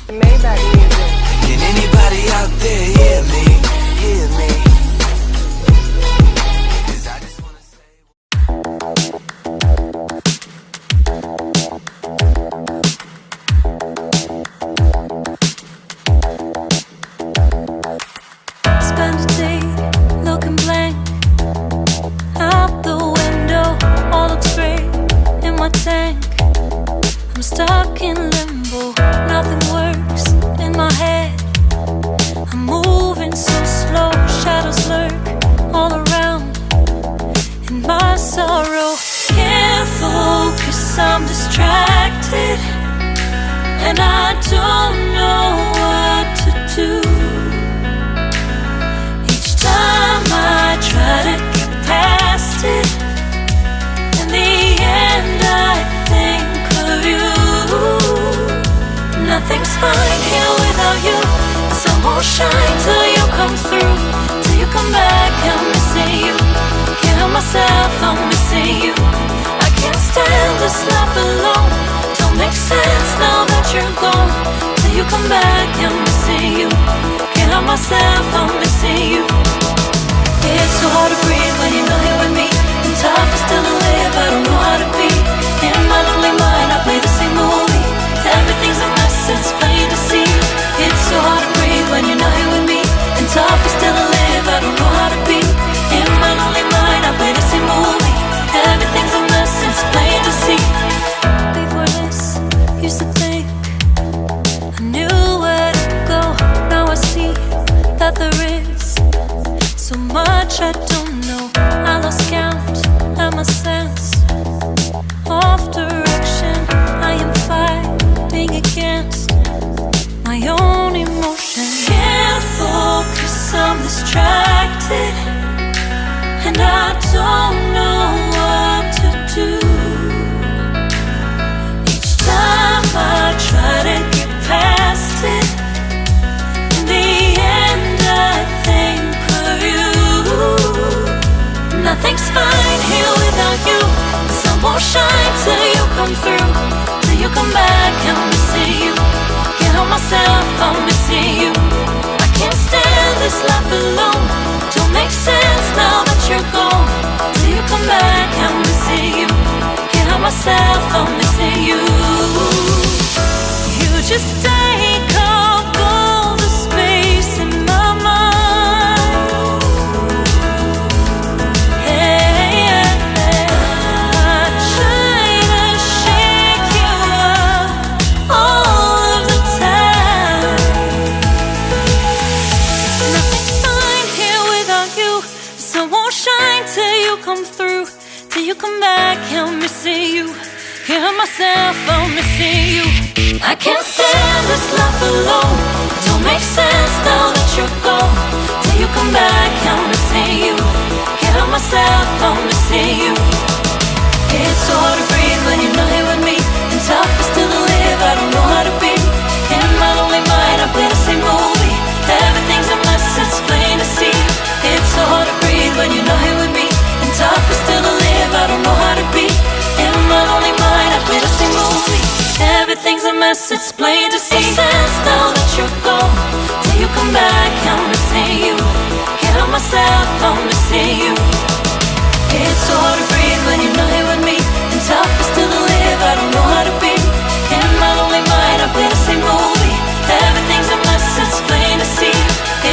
Maybach music. Can anybody out there hear me? Hear me? 'Cause I just wanna say. Spend a day looking blank out the window, all looks great in my tank. I'm stuck in limbo, nothing works in my head. I'm moving so slow, shadows lurk all around. In my sorrow, can't focus, I'm distracted, and I don't know what to do. Each time I try to get past it, in the end I think of you. Nothing's fine here without you. The sun won't shine till you come through. Till you come back, I'm missing you. Can't help myself, I'm missing you. I can't stand this life alone. Don't make sense now that you're gone. Till you come back, I'm missing you. Can't help myself, I'm missing you. It's so hard to breathe when you're not here with me. And tough is still to live, I don't know how to be. In my lonely mind, I play the same movie. Everything's a mess, it's plain to see. It's so hard to breathe when you're not here with me. And tough is still to live, I don't know how to be. In my lonely mind, I play the same movie. Everything's a mess, it's plain to see. Before this, used to think I knew where to go. Now I see that there is so much I don't know. I lost count at my sense of direction. I am fighting against my own emotion. Can't focus, I'm distracted, and I don't know what to do. Each time I try to get past it, in the end I think of you. Nothing's fine here without you. The sun won't shine till you come through. Till you come back, I'm missing you. Can't help myself, I'm missing you. I can't stand this life alone. Don't make sense now that you're gone. Till you come back, I'm missing you. Can't help myself, I'm missing you. You just take up all the space in my mind. Hey, I try to shake you up all of the time. Nothing's fine here without you. The sun won't shine till you come through. Till you come back, I'm missing you. Can't help myself, I'm missing you. I can't stand this life alone. Don't make sense now that you're gone. Till you come back, I'm missing you. Can't help myself, I'm missing you. It's so hard to breathe when you're not here with me. And tough is still to live, I don't know how to be. In my lonely mind, I play the same movie. Everything's a mess, it's plain to see. It's so hard to breathe when you're not here with me. And tough is still to live, I don't know how to be. In my lonely mind, I play the same movie. Everything's a mess, it's plain to see. Sense now that you're gone. Till you come back, I'm missing you. Can't help myself, I'm missing you. It's so hard to breathe when you're not here with me. And tough is still to live, I don't know how